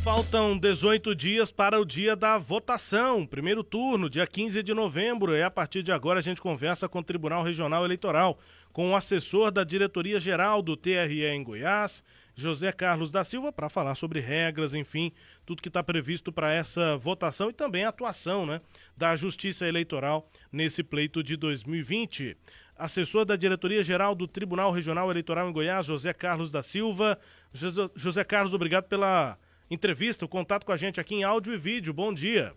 Faltam 18 dias para o dia da votação. Primeiro turno, dia 15 de novembro. E a partir de agora a gente conversa com o Tribunal Regional Eleitoral, com o assessor da Diretoria-Geral do TRE em Goiás, José Carlos da Silva, para falar sobre regras, enfim, tudo que está previsto para essa votação e também a atuação, né, da Justiça Eleitoral nesse pleito de 2020. Assessor da Diretoria-Geral do Tribunal Regional Eleitoral em Goiás, José Carlos da Silva. José Carlos, obrigado pela entrevista, o contato com a gente aqui em áudio e vídeo. Bom dia.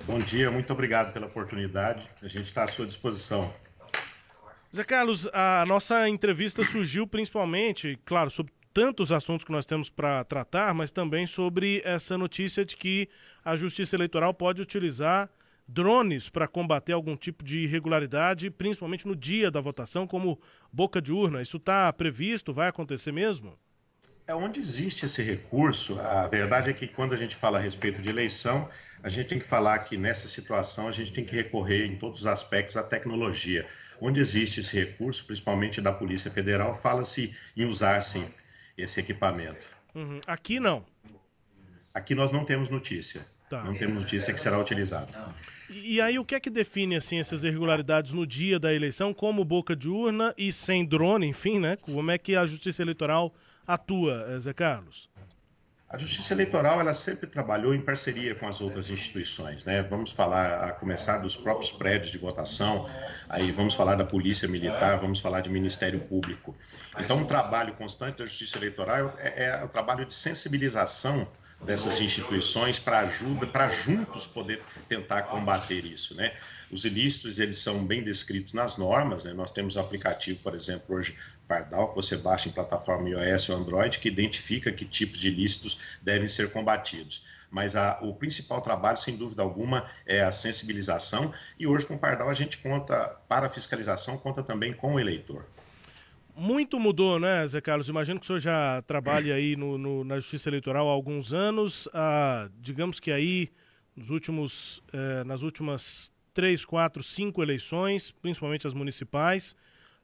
Bom dia, muito obrigado pela oportunidade. A gente está à sua disposição. José Carlos, a nossa entrevista surgiu principalmente, claro, sobre tantos assuntos que nós temos para tratar, mas também sobre essa notícia de que a Justiça Eleitoral pode utilizar drones para combater algum tipo de irregularidade, principalmente no dia da votação, como boca de urna. Isso está previsto? Vai acontecer mesmo? É onde existe esse recurso. A verdade é que quando a gente fala a respeito de eleição, a gente tem que falar que nessa situação a gente tem que recorrer em todos os aspectos à tecnologia. Onde existe esse recurso, principalmente da Polícia Federal, fala-se em usar sim esse equipamento. Aqui não. Aqui nós não temos notícia. Tá. Não temos notícia que será utilizado. E aí o que é que define assim essas irregularidades no dia da eleição, como boca de urna e sem drone, enfim, né? Como é que a Justiça Eleitoral atua, Zé Carlos? A Justiça Eleitoral, ela sempre trabalhou em parceria com as outras instituições, né? Vamos falar, a começar dos próprios prédios de votação, aí vamos falar da Polícia Militar, vamos falar de Ministério Público. Então, um trabalho constante da Justiça Eleitoral é o trabalho de sensibilização dessas instituições para juntos poder tentar combater isso, né? Os ilícitos, eles são bem descritos nas normas, né? Nós temos um aplicativo, por exemplo, hoje, Pardal, que você baixa em plataforma iOS ou Android, que identifica que tipos de ilícitos devem ser combatidos. Mas o principal trabalho, sem dúvida alguma, é a sensibilização, e hoje com o Pardal a gente conta, para a fiscalização, conta também com o eleitor. Muito mudou, né, Zé Carlos? Imagino que o senhor já trabalha aí na Justiça Eleitoral há alguns anos. Digamos que aí, nas últimas 3, 4, 5 eleições, principalmente as municipais,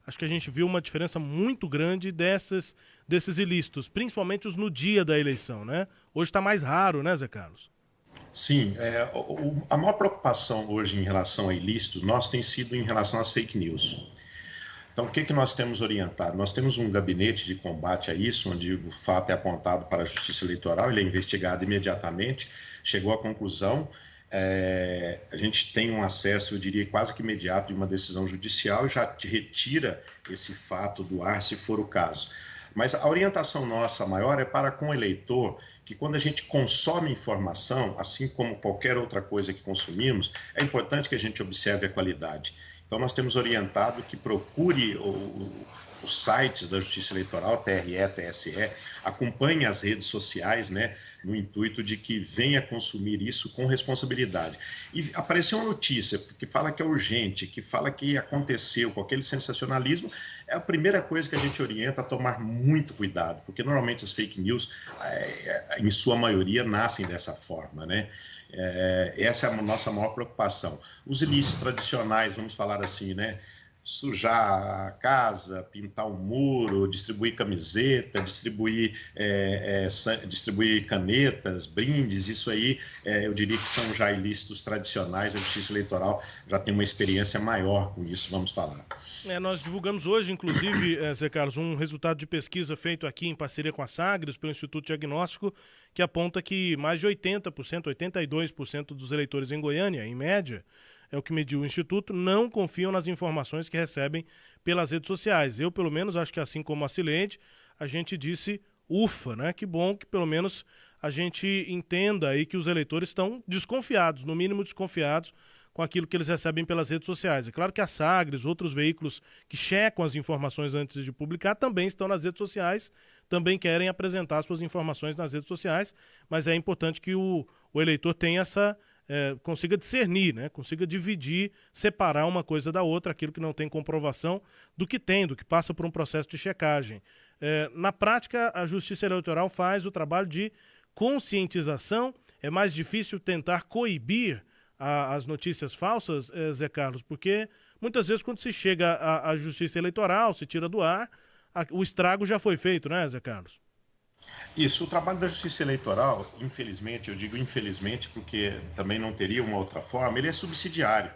acho que a gente viu uma diferença muito grande desses ilícitos, principalmente os no dia da eleição, né? Hoje está mais raro, né, Zé Carlos? Sim, a maior preocupação hoje em relação a ilícitos, nós tem sido em relação às fake news. Então, o que nós temos orientado? Nós temos um gabinete de combate a isso, onde o fato é apontado para a Justiça Eleitoral, ele é investigado imediatamente, chegou à conclusão, a gente tem um acesso, eu diria, quase que imediato de uma decisão judicial e já retira esse fato do ar, se for o caso. Mas a orientação nossa maior é para com o eleitor, que quando a gente consome informação, assim como qualquer outra coisa que consumimos, é importante que a gente observe a qualidade. Então, nós temos orientado que procure os sites da Justiça Eleitoral, TRE, TSE, acompanhe as redes sociais, né, no intuito de que venha consumir isso com responsabilidade. E apareceu uma notícia que fala que é urgente, que fala que aconteceu com aquele sensacionalismo, é a primeira coisa que a gente orienta a tomar muito cuidado, porque normalmente as fake news, em sua maioria, nascem dessa forma, né? Essa é a nossa maior preocupação. Os ilícitos tradicionais, vamos falar assim, né? Sujar a casa, pintar o muro, distribuir camiseta, distribuir canetas, brindes, isso aí eu diria que são já ilícitos tradicionais. A Justiça Eleitoral já tem uma experiência maior com isso, vamos falar. Nós divulgamos hoje, inclusive, Zé Carlos, um resultado de pesquisa feito aqui em parceria com a Sagres, pelo Instituto Diagnóstico, que aponta que mais de 80%, 82% dos eleitores em Goiânia, em média, é o que mediu o Instituto, não confiam nas informações que recebem pelas redes sociais. Eu, pelo menos, acho que assim como a Cileide, a gente disse, ufa, né? Que bom que pelo menos a gente entenda aí que os eleitores estão desconfiados, no mínimo desconfiados, com aquilo que eles recebem pelas redes sociais. É claro que a Sagres, outros veículos que checam as informações antes de publicar, também estão nas redes sociais, também querem apresentar suas informações nas redes sociais, mas é importante que o eleitor tenha consiga discernir, né? Consiga dividir, separar uma coisa da outra, aquilo que não tem comprovação do que passa por um processo de checagem. Na prática, a Justiça Eleitoral faz o trabalho de conscientização. É mais difícil tentar coibir as notícias falsas, Zé Carlos, porque muitas vezes quando se chega à Justiça Eleitoral, se tira do ar, o estrago já foi feito, né, Zé Carlos? Isso, o trabalho da Justiça Eleitoral, infelizmente, eu digo infelizmente porque também não teria uma outra forma, ele é subsidiário.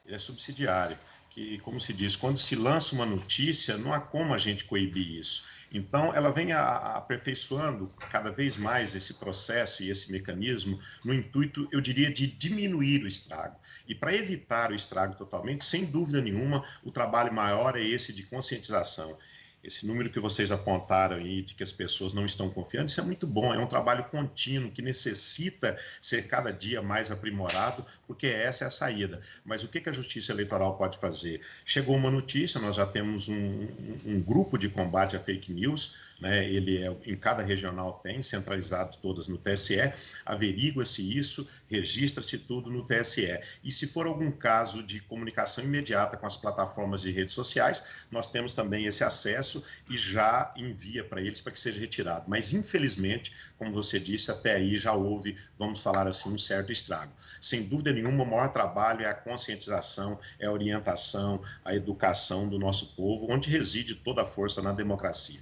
Ele é subsidiário, que, como se diz, quando se lança uma notícia, não há como a gente coibir isso. Então, ela vem aperfeiçoando cada vez mais esse processo e esse mecanismo no intuito, eu diria, de diminuir o estrago. E para evitar o estrago totalmente, sem dúvida nenhuma, o trabalho maior é esse de conscientização. Esse número que vocês apontaram aí de que as pessoas não estão confiando, isso é muito bom, é um trabalho contínuo que necessita ser cada dia mais aprimorado, porque essa é a saída. Mas o que a Justiça Eleitoral pode fazer? Chegou uma notícia, nós já temos um grupo de combate a fake news, né? Ele é, em cada regional tem, centralizados todas no TSE, averigua-se isso, registra-se tudo no TSE. E se for algum caso de comunicação imediata com as plataformas de redes sociais, nós temos também esse acesso e já envia para eles para que seja retirado. Mas, infelizmente, como você disse, até aí já houve, vamos falar assim, um certo estrago. Sem dúvida nenhuma, o maior trabalho é a conscientização, é a orientação, a educação do nosso povo, onde reside toda a força na democracia.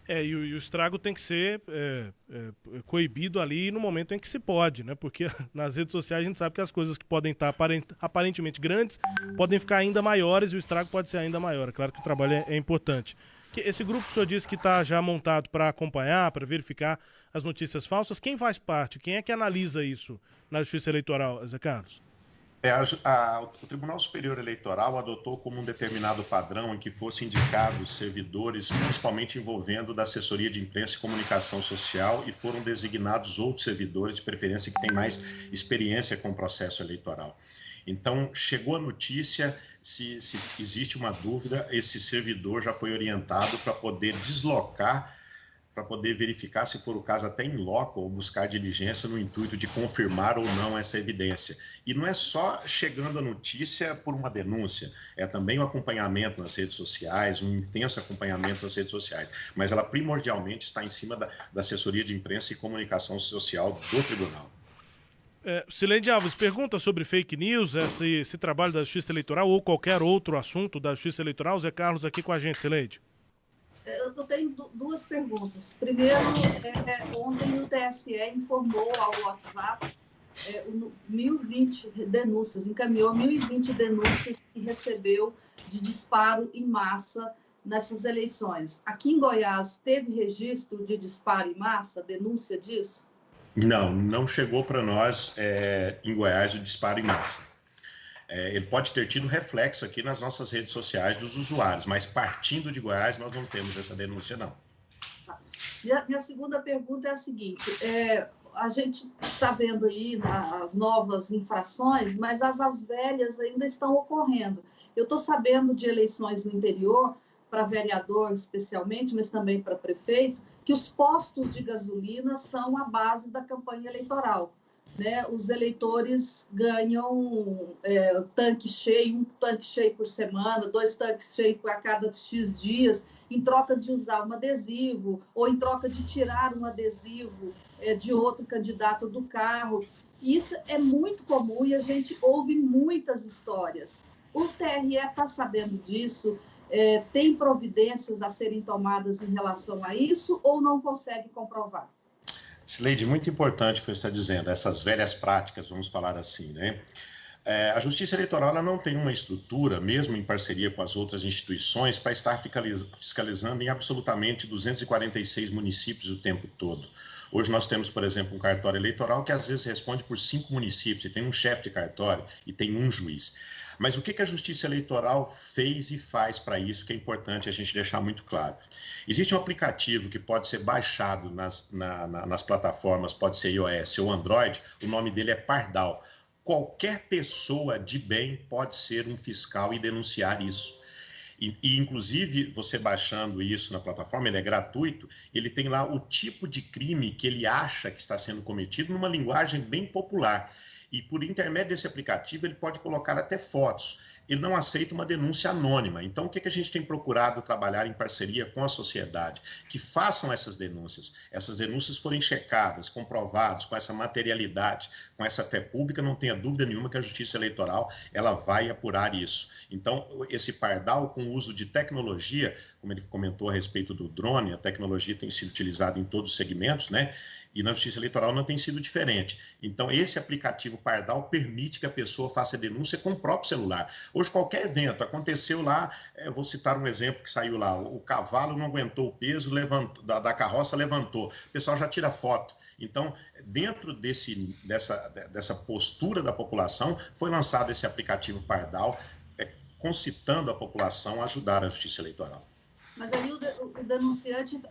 E o estrago tem que ser coibido ali no momento em que se pode, né? Porque nas redes sociais a gente sabe que as coisas que podem estar aparentemente grandes podem ficar ainda maiores e o estrago pode ser ainda maior. É claro que o trabalho é importante. Esse grupo que o senhor disse que está já montado para acompanhar, para verificar as notícias falsas, quem faz parte? Quem é que analisa isso na Justiça Eleitoral, Zé Carlos? O Tribunal Superior Eleitoral adotou como um determinado padrão em que fossem indicados servidores, principalmente envolvendo da assessoria de imprensa e comunicação social, e foram designados outros servidores, de preferência que têm mais experiência com o processo eleitoral. Então, chegou a notícia, se existe uma dúvida, esse servidor já foi orientado para poder deslocar, para poder verificar, se for o caso, até em loco, ou buscar diligência no intuito de confirmar ou não essa evidência. E não é só chegando a notícia por uma denúncia, é também o acompanhamento nas redes sociais, um intenso acompanhamento nas redes sociais, mas ela primordialmente está em cima da assessoria de imprensa e comunicação social do tribunal. Cileide Alves, pergunta sobre fake news, esse trabalho da Justiça Eleitoral ou qualquer outro assunto da Justiça Eleitoral. Zé Carlos aqui com a gente, Cileide. Eu tenho duas perguntas. Primeiro, ontem o TSE informou ao WhatsApp 1.020 denúncias, encaminhou 1.020 denúncias que recebeu de disparo em massa nessas eleições. Aqui em Goiás, teve registro de disparo em massa, denúncia disso? Não chegou para nós em Goiás o disparo em massa. Ele pode ter tido reflexo aqui nas nossas redes sociais dos usuários, mas partindo de Goiás nós não temos essa denúncia, não. Minha segunda pergunta é a seguinte, a gente está vendo aí as novas infrações, mas as velhas ainda estão ocorrendo. Eu estou sabendo de eleições no interior, para vereador especialmente, mas também para prefeito, que os postos de gasolina são a base da campanha eleitoral. Né? Os eleitores ganham um tanque cheio por semana, 2 tanques cheios a cada X dias, em troca de usar um adesivo, ou em troca de tirar um adesivo de outro candidato do carro. Isso é muito comum e a gente ouve muitas histórias. O TRE está sabendo disso? Tem providências a serem tomadas em relação a isso ou não consegue comprovar? Cileide, muito importante o que você está dizendo, essas velhas práticas, vamos falar assim, né? A Justiça Eleitoral ela não tem uma estrutura, mesmo em parceria com as outras instituições, para estar fiscalizando em absolutamente 246 municípios o tempo todo. Hoje nós temos, por exemplo, um cartório eleitoral que às vezes responde por 5 municípios, e tem um chefe de cartório e tem um juiz. Mas o que a Justiça Eleitoral fez e faz para isso, que é importante a gente deixar muito claro. Existe um aplicativo que pode ser baixado nas plataformas, pode ser iOS ou Android, o nome dele é Pardal. Qualquer pessoa de bem pode ser um fiscal e denunciar isso. Inclusive, você baixando isso na plataforma, ele é gratuito, ele tem lá o tipo de crime que ele acha que está sendo cometido numa linguagem bem popular. E por intermédio desse aplicativo, ele pode colocar até fotos ele não aceita uma denúncia anônima. Então, o que a gente tem procurado trabalhar em parceria com a sociedade? Que façam essas denúncias. Essas denúncias forem checadas, comprovadas, com essa materialidade, com essa fé pública, não tenha dúvida nenhuma que a Justiça Eleitoral ela vai apurar isso. Então, esse pardal, com o uso de tecnologia, como ele comentou a respeito do drone, a tecnologia tem sido utilizada em todos os segmentos, né? E na Justiça Eleitoral não tem sido diferente. Então, esse aplicativo Pardal permite que a pessoa faça denúncia com o próprio celular. Hoje, qualquer evento, aconteceu lá, vou citar um exemplo que saiu lá, o cavalo não aguentou o peso da carroça, levantou. O pessoal já tira foto. Então, dentro dessa postura da população, foi lançado esse aplicativo Pardal, concitando a população a ajudar a Justiça Eleitoral. Mas aí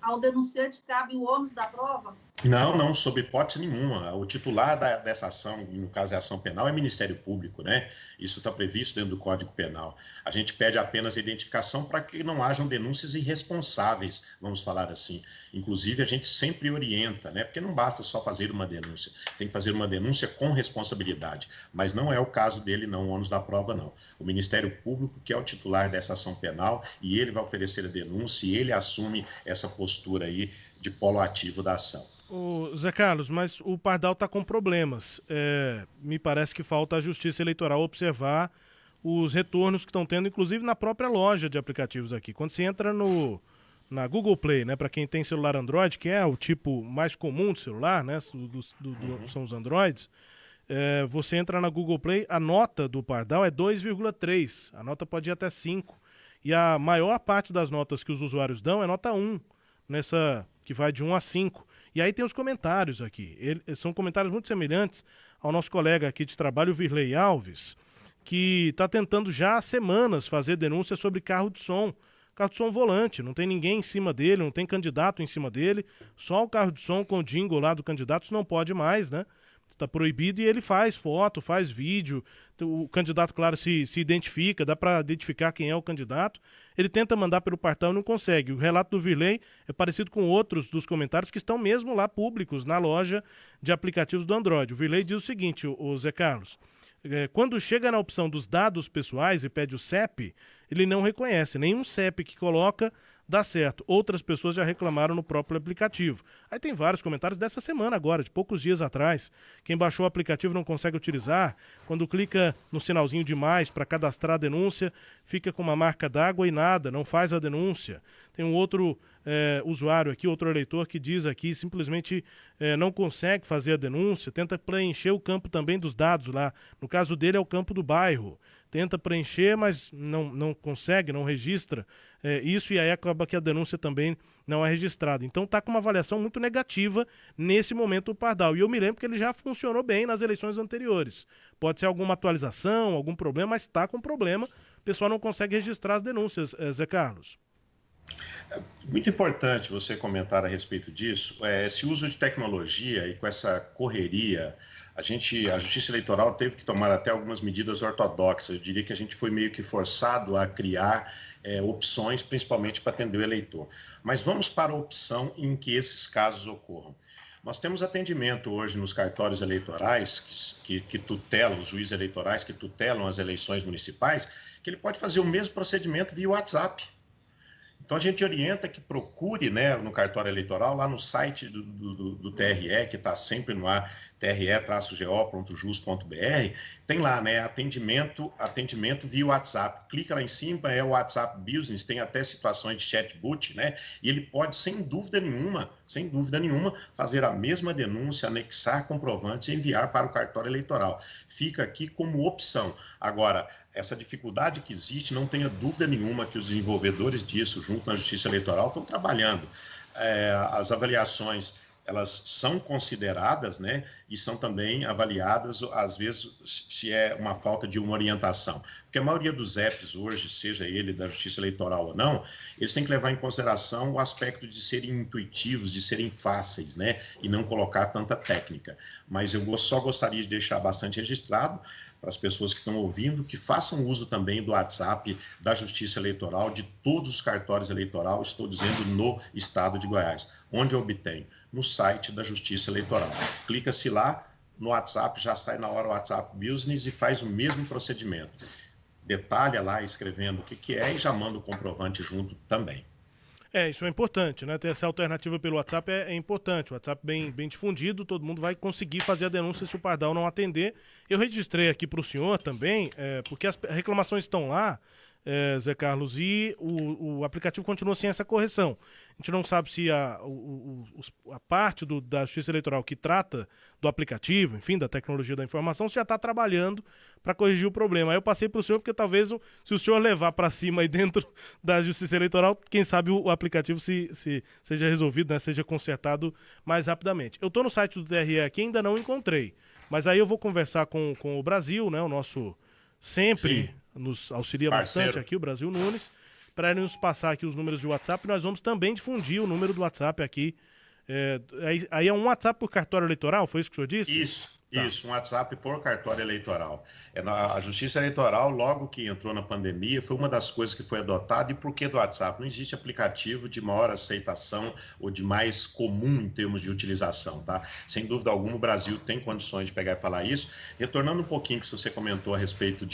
ao denunciante cabe o ônus da prova? Não, sob hipótese nenhuma. O titular dessa ação, no caso é ação penal, é o Ministério Público, né? Isso está previsto dentro do Código Penal. A gente pede apenas a identificação para que não hajam denúncias irresponsáveis, vamos falar assim. Inclusive, a gente sempre orienta, né? Porque não basta só fazer uma denúncia, tem que fazer uma denúncia com responsabilidade. Mas não é o caso dele, não, o ônus da prova, não. O Ministério Público, que é o titular dessa ação penal, e ele vai oferecer a denúncia e ele assume essa postura aí de polo ativo da ação. Ô, Zé Carlos, mas o Pardal está com problemas. Me parece que falta a Justiça Eleitoral observar os retornos que estão tendo, inclusive na própria loja de aplicativos aqui. Quando você entra na Google Play, né, para quem tem celular Android, que é o tipo mais comum de celular, né, são os Androids, você entra na Google Play, a nota do Pardal é 2,3, a nota pode ir até 5. E a maior parte das notas que os usuários dão é nota 1, que vai de 1 a 5. E aí tem os comentários aqui. São comentários muito semelhantes ao nosso colega aqui de trabalho, Virley Alves, que está tentando já há semanas fazer denúncia sobre carro de som volante. Não tem ninguém em cima dele, não tem candidato em cima dele, só o carro de som com o jingle lá do candidato, isso não pode mais, né? Está proibido e ele faz foto, faz vídeo, o candidato, claro, se identifica, dá para identificar quem é o candidato. Ele tenta mandar pelo Pardal e não consegue. O relato do Virley é parecido com outros dos comentários que estão mesmo lá públicos na loja de aplicativos do Android. O Virley diz o seguinte, o Zé Carlos, quando chega na opção dos dados pessoais e pede o CEP, ele não reconhece. Nenhum CEP que coloca dá certo. Outras pessoas já reclamaram no próprio aplicativo. Aí tem vários comentários dessa semana agora, de poucos dias atrás. Quem baixou o aplicativo não consegue utilizar. Quando clica no sinalzinho de mais para cadastrar a denúncia, fica com uma marca d'água e nada, não faz a denúncia. Tem um outro usuário aqui, outro eleitor que diz aqui, simplesmente não consegue fazer a denúncia, tenta preencher o campo também dos dados lá. No caso dele é o campo do bairro. Tenta preencher, mas não consegue, não registra isso, e aí acaba que a denúncia também não é registrada. Então está com uma avaliação muito negativa nesse momento o Pardal. E eu me lembro que ele já funcionou bem nas eleições anteriores. Pode ser alguma atualização, algum problema, mas está com problema. O pessoal não consegue registrar as denúncias, Zé Carlos. Muito importante você comentar a respeito disso. Esse uso de tecnologia e com essa correria, a Justiça Eleitoral teve que tomar até algumas medidas ortodoxas. Eu diria que a gente foi meio que forçado a criar opções, principalmente para atender o eleitor. Mas vamos para a opção em que esses casos ocorram. Nós temos atendimento hoje nos cartórios eleitorais que tutelam, os juízes eleitorais que tutelam as eleições municipais, que ele pode fazer o mesmo procedimento via WhatsApp. Então, a gente orienta que procure, né, no cartório eleitoral, lá no site do TRE, que está sempre no ar, tre-go.jus.br, tem lá, né, atendimento via WhatsApp. Clica lá em cima, é o WhatsApp Business, tem até situações de chatbot, né, e ele pode, sem dúvida nenhuma, fazer a mesma denúncia, anexar comprovantes e enviar para o cartório eleitoral. Fica aqui como opção. Agora, essa dificuldade que existe, não tenha dúvida nenhuma que os desenvolvedores disso, junto na Justiça Eleitoral, estão trabalhando. As avaliações, elas são consideradas, né, e são também avaliadas, às vezes, se é uma falta de uma orientação. Porque a maioria dos apps hoje, seja ele da Justiça Eleitoral ou não, eles têm que levar em consideração o aspecto de serem intuitivos, de serem fáceis, né, e não colocar tanta técnica. Mas eu só gostaria de deixar bastante registrado para as pessoas que estão ouvindo, que façam uso também do WhatsApp da Justiça Eleitoral, de todos os cartórios eleitorais, estou dizendo no estado de Goiás. Onde eu obtenho? No site da Justiça Eleitoral. Clica-se lá, no WhatsApp, já sai na hora o WhatsApp Business e faz o mesmo procedimento. detalha lá escrevendo o que é e já manda o comprovante junto também. Isso é importante, né? Ter essa alternativa pelo WhatsApp é importante. O WhatsApp bem difundido, todo mundo vai conseguir fazer a denúncia se o Pardal não atender. Eu registrei aqui para o senhor também, porque as reclamações estão lá, Zé Carlos, e o aplicativo continua sem essa correção. A gente não sabe se a parte da Justiça Eleitoral que trata do aplicativo, enfim, da tecnologia da informação, já está trabalhando para corrigir o problema. Aí eu passei para o senhor, porque talvez se o senhor levar para cima aí dentro da Justiça Eleitoral, quem sabe o aplicativo seja resolvido, né, seja consertado mais rapidamente. Eu estou no site do TRE aqui, ainda não encontrei, mas aí eu vou conversar com o Brasil, né, o nosso sempre nos auxilia bastante aqui, o Brasil Nunes, para ele nos passar aqui os números de WhatsApp. Nós vamos também difundir o número do WhatsApp aqui. Aí é um WhatsApp por cartório eleitoral, foi isso que o senhor disse? Isso, um WhatsApp por cartório eleitoral. A Justiça Eleitoral, logo que entrou na pandemia, foi uma das coisas que foi adotada. E por que do WhatsApp? Não existe aplicativo de maior aceitação ou de mais comum em termos de utilização, tá? Sem dúvida alguma, o Brasil tem condições de pegar e falar isso. Retornando um pouquinho que você comentou a respeito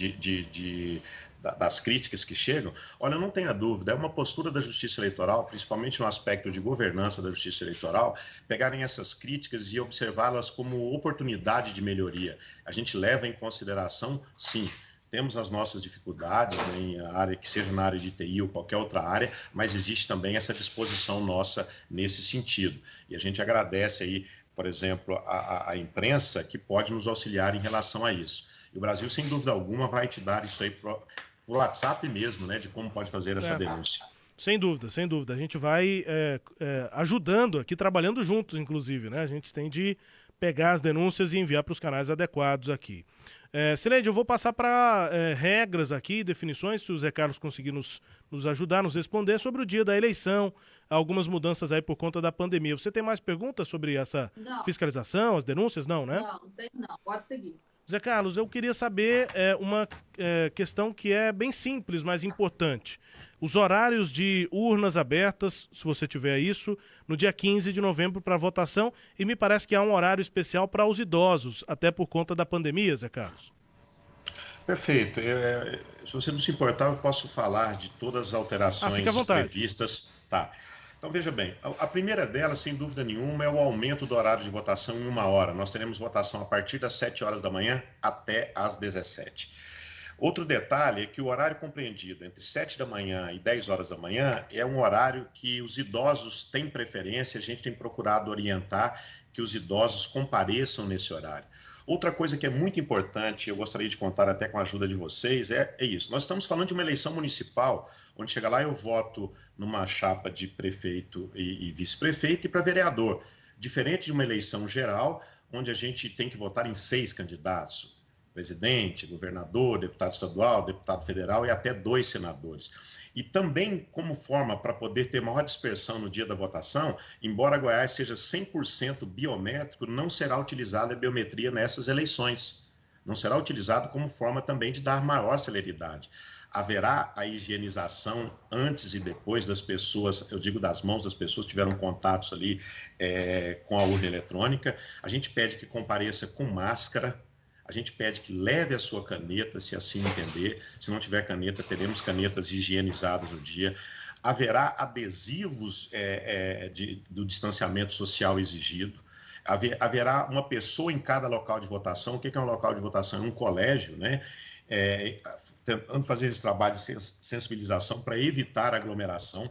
das críticas que chegam, olha, não tenha dúvida, é uma postura da Justiça Eleitoral, principalmente no aspecto de governança da Justiça Eleitoral, pegarem essas críticas e observá-las como oportunidade de melhoria. A gente leva em consideração, sim, temos as nossas dificuldades, né, em área, que seja na área de TI ou qualquer outra área, mas existe também essa disposição nossa nesse sentido. E a gente agradece aí, por exemplo, a imprensa que pode nos auxiliar em relação a isso. E o Brasil, sem dúvida alguma, vai te dar isso aí por WhatsApp mesmo, né, de como pode fazer essa denúncia. Sem dúvida, sem dúvida. A gente vai ajudando aqui, trabalhando juntos, inclusive, né? A gente tem de pegar as denúncias e enviar para os canais adequados aqui. Sileide, eu vou passar para regras aqui, definições, se o Zé Carlos conseguir nos ajudar, nos responder sobre o dia da eleição, algumas mudanças aí por conta da pandemia. Você tem mais perguntas sobre essa fiscalização, as denúncias? Não, né? Não tem não. Pode seguir. Zé Carlos, eu queria saber uma questão que é bem simples, mas importante. Os horários de urnas abertas, se você tiver isso, no dia 15 de novembro para votação, e me parece que há um horário especial para os idosos, até por conta da pandemia, Zé Carlos. Perfeito. Se você não se importar, eu posso falar de todas as alterações previstas. Tá. Então, veja bem, a primeira delas, sem dúvida nenhuma, é o aumento do horário de votação em 1 hora. Nós teremos votação a partir das 7 horas da manhã até às 17. Outro detalhe é que o horário compreendido entre 7 da manhã e 10 horas da manhã é um horário que os idosos têm preferência, a gente tem procurado orientar que os idosos compareçam nesse horário. Outra coisa que é muito importante, eu gostaria de contar até com a ajuda de vocês, é isso. Nós estamos falando de uma eleição municipal, onde chega lá eu voto numa chapa de prefeito e vice-prefeito e para vereador. Diferente de uma eleição geral, onde a gente tem que votar em 6 candidatos. Presidente, governador, deputado estadual, deputado federal e até 2 senadores. E também como forma para poder ter maior dispersão no dia da votação, embora Goiás seja 100% biométrico, não será utilizada a biometria nessas eleições. Não será utilizado como forma também de dar maior celeridade. Haverá a higienização antes e depois das pessoas, eu digo das mãos das pessoas que tiveram contatos ali com a urna eletrônica. A gente pede que compareça com máscara. A gente pede que leve a sua caneta, se assim entender. Se não tiver caneta, teremos canetas higienizadas no dia. Haverá adesivos do distanciamento social exigido. Haverá uma pessoa em cada local de votação. O que é um local de votação? É um colégio, né? Tentando fazer esse trabalho de sensibilização para evitar aglomeração.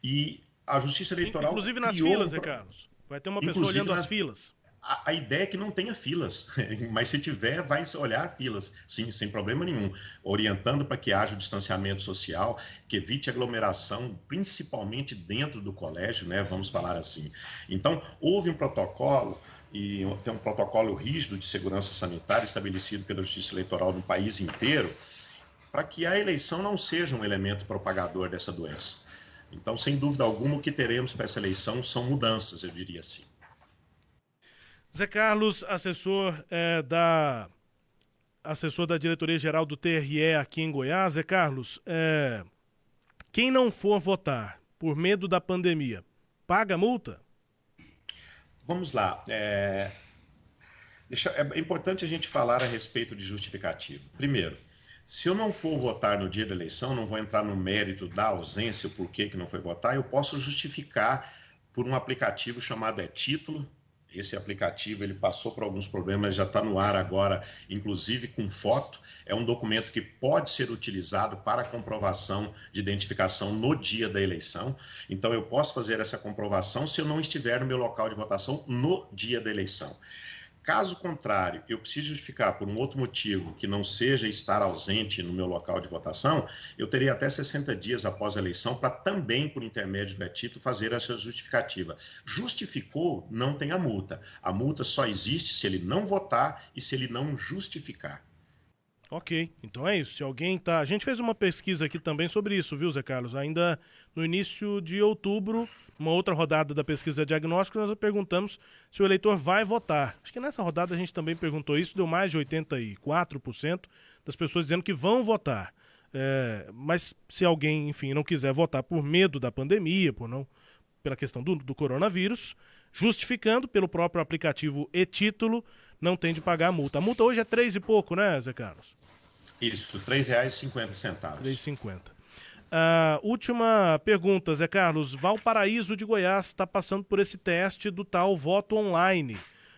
E a Justiça Eleitoral... Inclusive nas filas, Zé Carlos. Vai ter uma pessoa olhando as filas. A ideia é que não tenha filas, mas se tiver, vai olhar filas, sim, sem problema nenhum, orientando para que haja o distanciamento social, que evite aglomeração, principalmente dentro do colégio, né, vamos falar assim. Então, houve um protocolo, e tem um protocolo rígido de segurança sanitária estabelecido pela Justiça Eleitoral no país inteiro, para que a eleição não seja um elemento propagador dessa doença. Então, sem dúvida alguma, o que teremos para essa eleição são mudanças, eu diria assim. Zé Carlos, assessor da diretoria-geral do TRE aqui em Goiás. Zé Carlos, quem não for votar por medo da pandemia, paga multa? Vamos lá. É importante a gente falar a respeito de justificativo. Primeiro, Se eu não for votar no dia da eleição, não vou entrar no mérito da ausência, o porquê que não foi votar, eu posso justificar por um aplicativo chamado E-Título. Esse aplicativo ele passou por alguns problemas, já está no ar agora, inclusive com foto. É um documento que pode ser utilizado para comprovação de identificação no dia da eleição. Então, eu posso fazer essa comprovação se eu não estiver no meu local de votação no dia da eleição. Caso contrário, eu preciso justificar por um outro motivo que não seja estar ausente no meu local de votação, eu teria até 60 dias após a eleição para também, por intermédio do E-Título, fazer essa justificativa. Justificou, não tem a multa. A multa só existe se ele não votar e se ele não justificar. Ok, então é isso. Se alguém tá. A gente fez uma pesquisa aqui também sobre isso, viu, Zé Carlos? Ainda no início de outubro, uma outra rodada da pesquisa diagnóstico, nós perguntamos se o eleitor vai votar. Acho que nessa rodada a gente também perguntou isso, deu mais de 84% das pessoas dizendo que vão votar. Mas se alguém, enfim, não quiser votar por medo da pandemia, pela questão do coronavírus, justificando pelo próprio aplicativo E-Título, não tem de pagar a multa. A multa hoje é 3 e pouco, né, Zé Carlos? Isso, R$ 3,50. R$ 3,50. Última pergunta, Zé Carlos. Valparaíso de Goiás está passando por esse teste do tal voto online.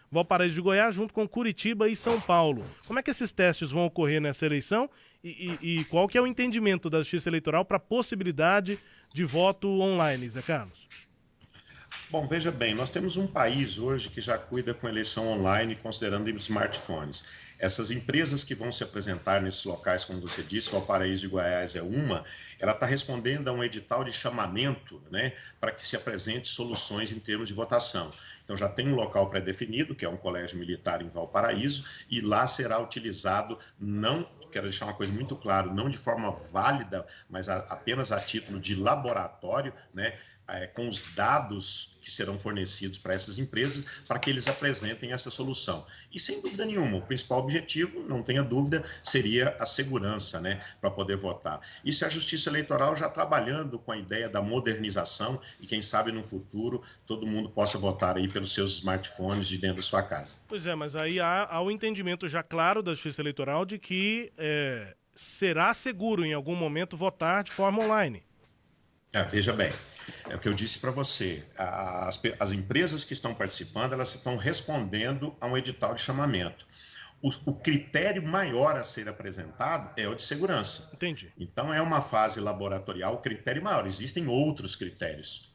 Valparaíso de Goiás junto com Curitiba e São Paulo. Como é que esses testes vão ocorrer nessa eleição e qual que é o entendimento da Justiça Eleitoral para a possibilidade de voto online, Zé Carlos? Bom, veja bem, nós temos um país hoje que já cuida com eleição online, considerando smartphones. Essas empresas que vão se apresentar nesses locais, como você disse, o Valparaíso de Goiás é uma, ela está respondendo a um edital de chamamento, né, para que se apresente soluções em termos de votação. Então já tem um local pré-definido, que é um colégio militar em Valparaíso, e lá será utilizado, não, quero deixar uma coisa muito clara, não de forma válida, mas apenas a título de laboratório, né, com os dados que serão fornecidos para essas empresas, para que eles apresentem essa solução. E sem dúvida nenhuma, o principal objetivo, não tenha dúvida, seria a segurança, né, para poder votar. Isso é a Justiça Eleitoral já trabalhando com a ideia da modernização e quem sabe no futuro todo mundo possa votar aí pelos seus smartphones de dentro da sua casa. Pois é, mas aí há o entendimento já claro da Justiça Eleitoral de que será seguro em algum momento votar de forma online. Veja bem, é o que eu disse para você, as empresas que estão participando, elas estão respondendo a um edital de chamamento. O critério maior a ser apresentado é o de segurança. Entendi. Então é uma fase laboratorial, o critério maior. Existem outros critérios.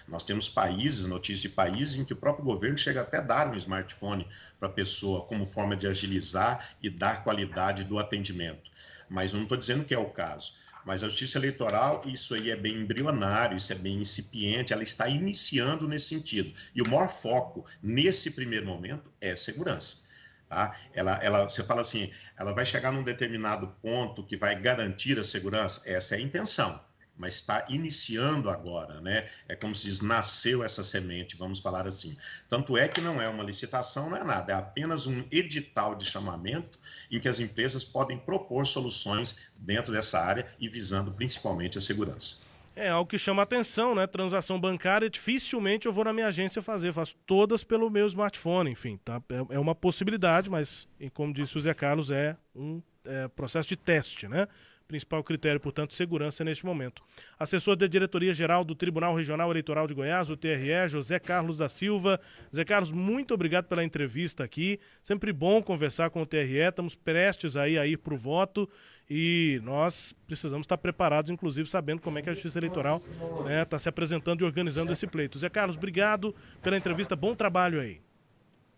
Nós temos países, notícias de países, em que o próprio governo chega até a dar um smartphone para a pessoa como forma de agilizar e dar qualidade do atendimento. Mas não estou dizendo que é o caso. Mas a Justiça Eleitoral, isso aí é bem embrionário, isso é bem incipiente, ela está iniciando nesse sentido. E o maior foco, nesse primeiro momento, é segurança. Tá? Você fala assim, ela vai chegar num determinado ponto que vai garantir a segurança? Essa é a intenção, mas está iniciando agora, né? É como se diz, nasceu essa semente, vamos falar assim. Tanto é que não é uma licitação, não é nada, é apenas um edital de chamamento em que as empresas podem propor soluções dentro dessa área e visando principalmente a segurança. É algo que chama atenção, né? Transação bancária, dificilmente eu vou na minha agência faço todas pelo meu smartphone, enfim, tá? É uma possibilidade, mas, como disse o Zé Carlos, é um processo de teste, né? Principal critério, portanto, segurança neste momento. Assessor da Diretoria-Geral do Tribunal Regional Eleitoral de Goiás, o TRE, José Carlos da Silva. Zé Carlos, muito obrigado pela entrevista aqui. Sempre bom conversar com o TRE. Estamos prestes a ir para o voto e nós precisamos estar preparados, inclusive sabendo como é que a Justiça Eleitoral está se apresentando e organizando esse pleito. Zé Carlos, obrigado pela entrevista. Bom trabalho aí.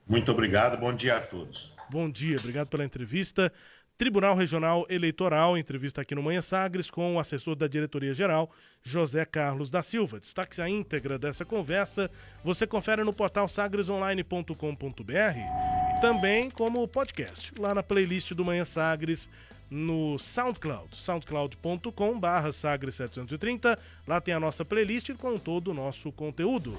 Muito obrigado. Bom dia a todos. Bom dia. Obrigado pela entrevista. Tribunal Regional Eleitoral, entrevista aqui no Manhã Sagres com o assessor da Diretoria-Geral, José Carlos da Silva. Destaque a íntegra dessa conversa, você confere no portal sagresonline.com.br e também como podcast, lá na playlist do Manhã Sagres, no SoundCloud, soundcloud.com/sagres730. Lá tem a nossa playlist com todo o nosso conteúdo.